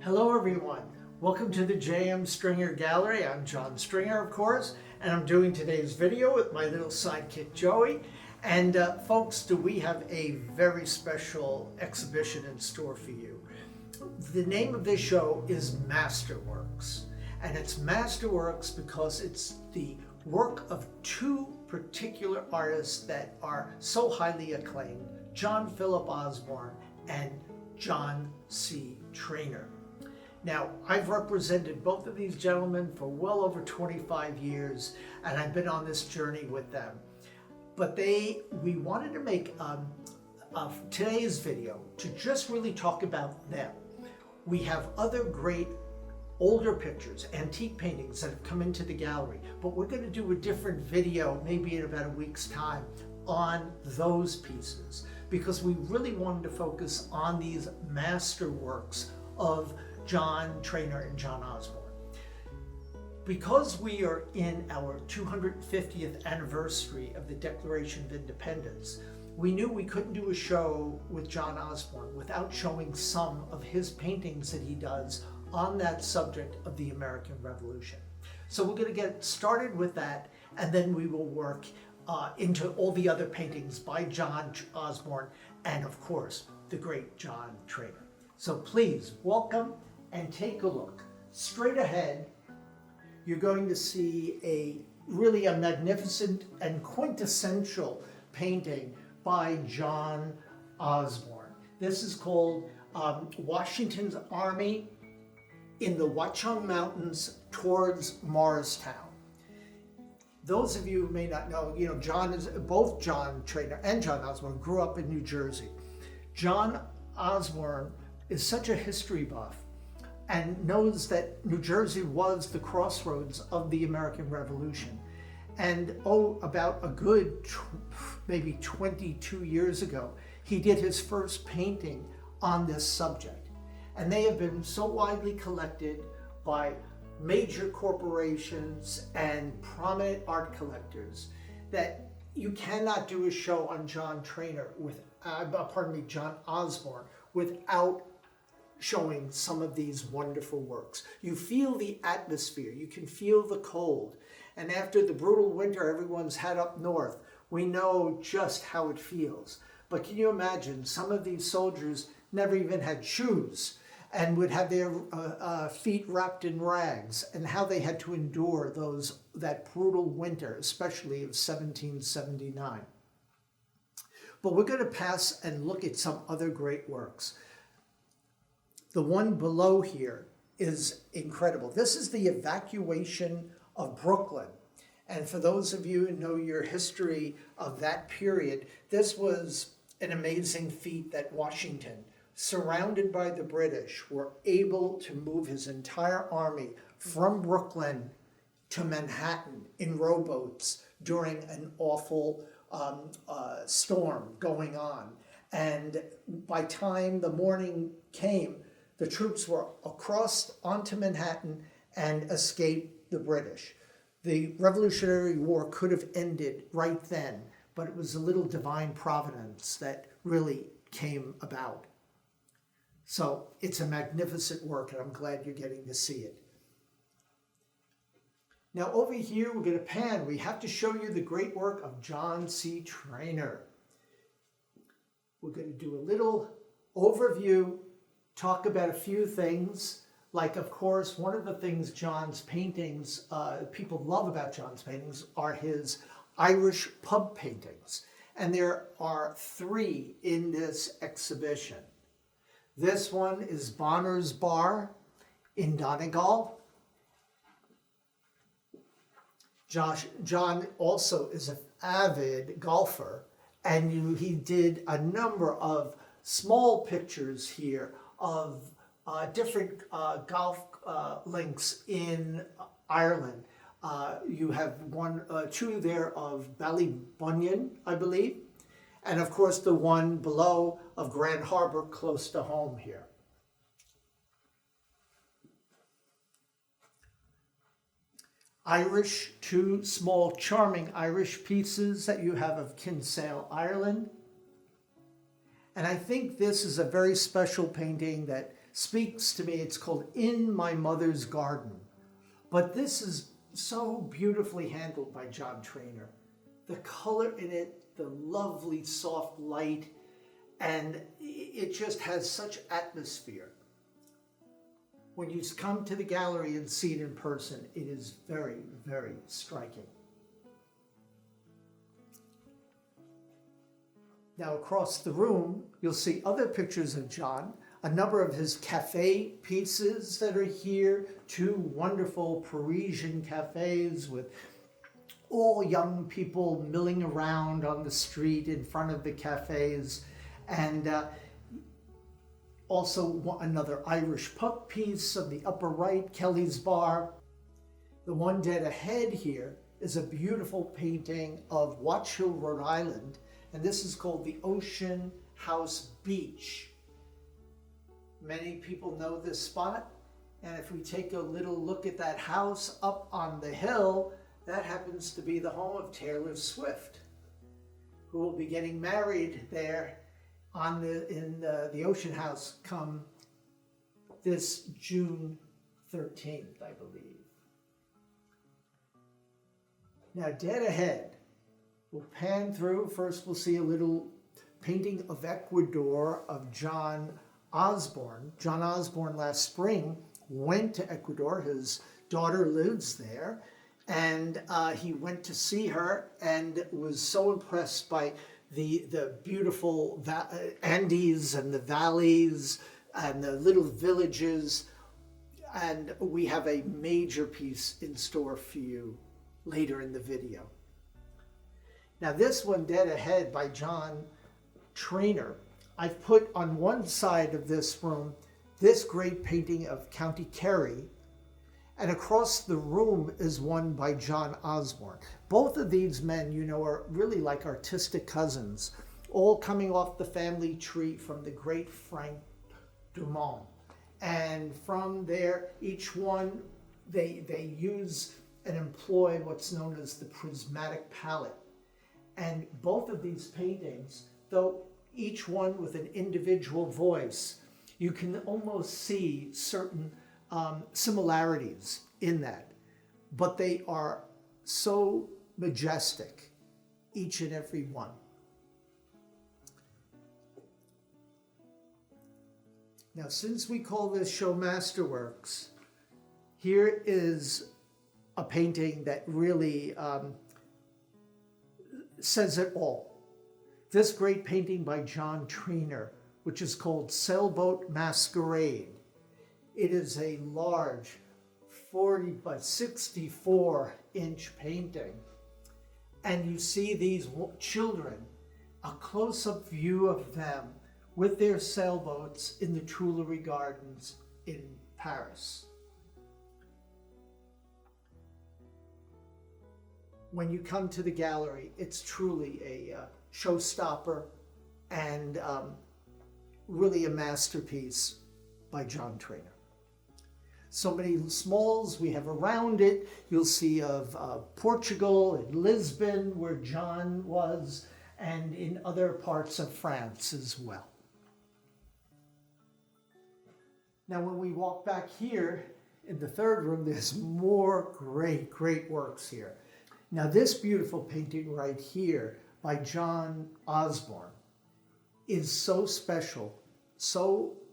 Hello everyone, welcome to the J.M. Stringer Gallery. I'm John Stringer, of course, and I'm doing today's video with my little sidekick Joey. And folks, we have a very special exhibition in store for you. The name of this show is Masterworks, and it's Masterworks because it's the work of two particular artists that are so highly acclaimed, John Philip Osborne and John C. Traynor. Now, I've represented both of these gentlemen for well over 25 years, and I've been on this journey with them. But we wanted to make today's video to just really talk about them. We have other great older pictures, antique paintings that have come into the gallery, but we're going to do a different video, maybe in about a week's time, on those pieces, because we really wanted to focus on these masterworks of John Traynor and John Osborne. Because we are in our 250th anniversary of the Declaration of Independence, we knew we couldn't do a show with John Osborne without showing some of his paintings that he does on that subject of the American Revolution. So we're going to get started with that, and then we will work into all the other paintings by John Osborne and, of course, the great John Traynor. So please welcome and take a look. Straight ahead, you're going to see a magnificent and quintessential painting by John Osborne. This is called Washington's Army in the Watchung Mountains towards Morristown. Those of you who may not know, both John Traynor and John Osborne grew up in New Jersey. John Osborne is such a history buff and knows that New Jersey was the crossroads of the American Revolution. And about a good maybe 22 years ago, he did his first painting on this subject. And they have been so widely collected by major corporations and prominent art collectors that you cannot do a show on John Osborne without showing some of these wonderful works. You feel the atmosphere, you can feel the cold. And after the brutal winter everyone's had up north, we know just how it feels. But can you imagine, some of these soldiers never even had shoes and would have their feet wrapped in rags, and how they had to endure that brutal winter, especially of 1779. But we're going to pass and look at some other great works. The one below here is incredible. This is the evacuation of Brooklyn. And for those of you who know your history of that period, this was an amazing feat that Washington, surrounded by the British, were able to move his entire army from Brooklyn to Manhattan in rowboats during an awful storm going on. And by time the morning came, the troops were across onto Manhattan and escaped the British. The Revolutionary War could have ended right then, but it was a little divine providence that really came about. So it's a magnificent work, and I'm glad you're getting to see it. Now over here, we're going to pan. We have to show you the great work of John C. Traynor. We're going to do a little overview, talk about a few things, like, of course, one of the things John's paintings, people love about John's paintings, are his Irish pub paintings. And there are 3 in this exhibition. This one is Bonner's Bar in Donegal. John also is an avid golfer, and he did a number of small pictures here of different golf links in Ireland. You have two there of Ballybunion, I believe, and of course the one below of Grand Harbor, close to home here. Irish, 2 small charming Irish pieces that you have of Kinsale, Ireland. And I think this is a very special painting that speaks to me. It's called In My Mother's Garden. But this is so beautifully handled by John Traynor. The color in it, the lovely soft light, and it just has such atmosphere. When you come to the gallery and see it in person, it is very, very striking. Now across the room, you'll see other pictures of John, a number of his cafe pieces that are here, 2 wonderful Parisian cafes with all young people milling around on the street in front of the cafes, and also another Irish pub piece on the upper right, Kelly's Bar. The one dead ahead here is a beautiful painting of Watch Hill, Rhode Island, and this is called the Ocean House Beach. Many people know this spot, and if we take a little look at that house up on the hill, that happens to be the home of Taylor Swift, who will be getting married there in the Ocean House come this June 13th, I believe. Now, dead ahead, we'll pan through. First, we'll see a little painting of Ecuador of John Osborne. John Osborne last spring went to Ecuador. His daughter lives there, and he went to see her and was so impressed by the beautiful Andes and the valleys and the little villages. And we have a major piece in store for you later in the video. Now this one, Dead Ahead by John Traynor, I've put on one side of this room this great painting of County Kerry, and across the room is one by John Osborne. Both of these men, you know, are really like artistic cousins, all coming off the family tree from the great Frank Dumont. And from there, each one, they use and employ what's known as the prismatic palette. And both of these paintings, though each one with an individual voice, you can almost see certain similarities in that. But they are so majestic, each and every one. Now, since we call this show Masterworks, here is a painting that really says it all. This great painting by John Traynor, which is called Sailboat Masquerade. It is a large 40 by 64 inch painting. And you see these children, a close-up view of them with their sailboats in the Tuileries Gardens in Paris. When you come to the gallery, it's truly a showstopper and really a masterpiece by John Traynor. So many smalls we have around it. You'll see of Portugal and Lisbon, where John was, and in other parts of France as well. Now, when we walk back here in the third room, there's more great works here. Now, this beautiful painting right here by John Osborne is so special,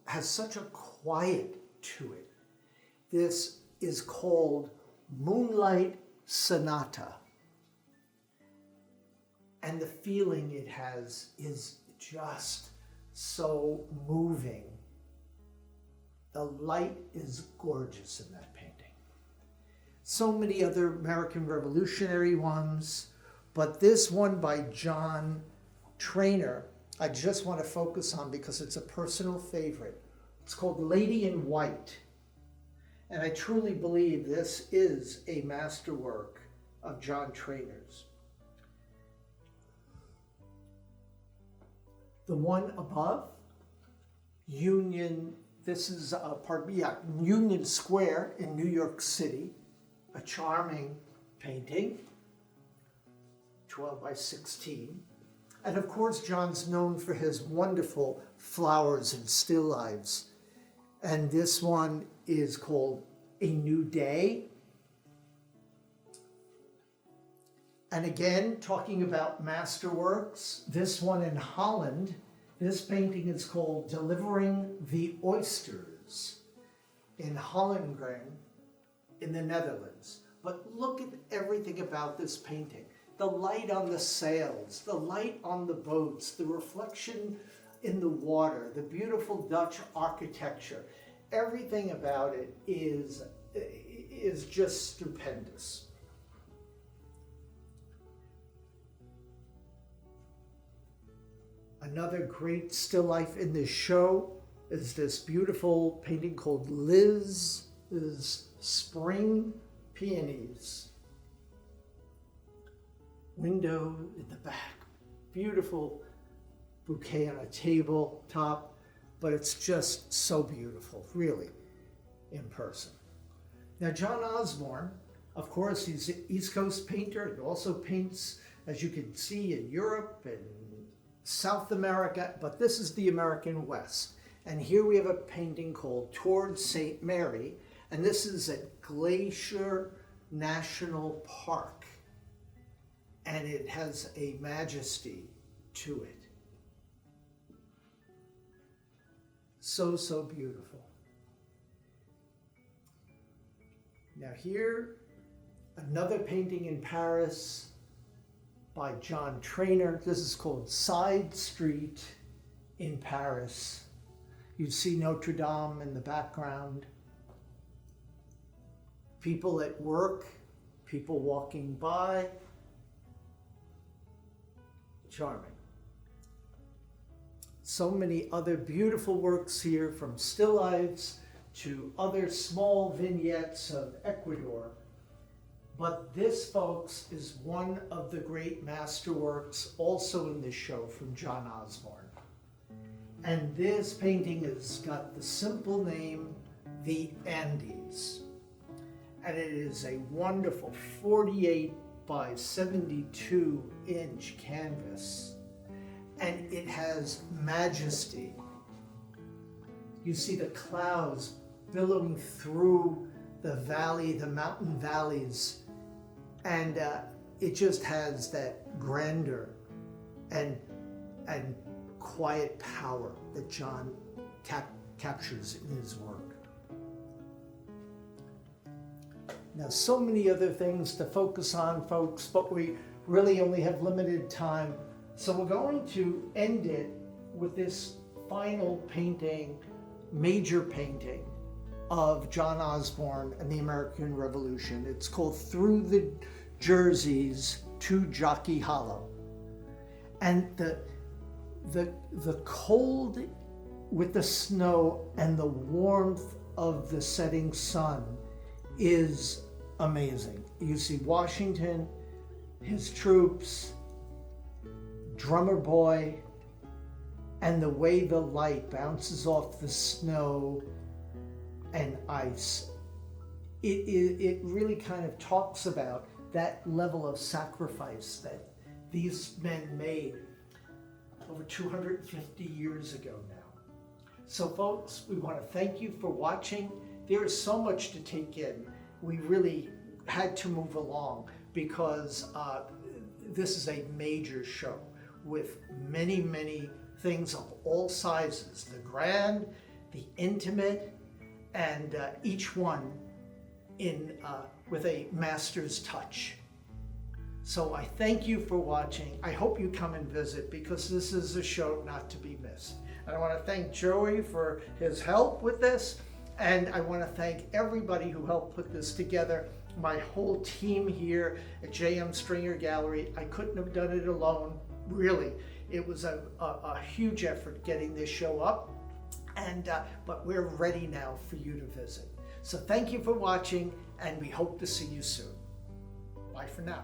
has such a quiet to it. This is called Moonlight Sonata. And the feeling it has is just so moving. The light is gorgeous in that painting. So many other American Revolutionary ones, but this one by John Traynor, I just want to focus on because it's a personal favorite. It's called Lady in White. And I truly believe this is a masterwork of John Traynor's. The one above, Union, this is Union Square in New York City, a charming painting, 12 by 16. And of course, John's known for his wonderful flowers and still lifes. And this one is called A New Day. And again, talking about Masterworks, this one in Holland, this painting is called Delivering the Oysters in Hollengren in the Netherlands. But look at everything about this painting. The light on the sails, the light on the boats, the reflection in the water, the beautiful Dutch architecture. Everything about it is just stupendous. Another great still life in this show is this beautiful painting called Liz's Spring Peonies. Window in the back, beautiful bouquet on a table top, but it's just so beautiful, really, in person. Now, John Osborne, of course, he's an East Coast painter. He also paints, as you can see, in Europe and South America, but this is the American West. And here we have a painting called Towards St. Mary, and this is at Glacier National Park. And it has a majesty to it. So, so beautiful. Now here, another painting in Paris by John Traynor. This is called Side Street in Paris. You see Notre Dame in the background. People at work, people walking by. Charming. So many other beautiful works here, from still lifes to other small vignettes of Ecuador. But this, folks, is one of the great masterworks also in this show from John Osborne. And this painting has got the simple name, The Andes. And it is a wonderful 48 by 72 inch canvas. And it has majesty. You see the clouds billowing through the valley, the mountain valleys, and it just has that grandeur and quiet power that John captures in his work. Now, so many other things to focus on, folks, but we really only have limited time. So we're going to end it with this final painting, major painting of John Osborne and the American Revolution. It's called Through the Jerseys to Jockey Hollow. And the cold with the snow and the warmth of the setting sun is amazing. You see Washington, his troops, drummer boy, and the way the light bounces off the snow and ice. It really kind of talks about that level of sacrifice that these men made over 250 years ago now. So folks, we want to thank you for watching. There is so much to take in. We really had to move along because this is a major show with many, many things of all sizes, the grand, the intimate, and each one with a master's touch. So I thank you for watching. I hope you come and visit because this is a show not to be missed. And I want to thank Joey for his help with this. And I want to thank everybody who helped put this together. My whole team here at J.M. Stringer Gallery. I couldn't have done it alone, really. It was a huge effort getting this show up. But we're ready now for you to visit. So thank you for watching, and we hope to see you soon. Bye for now.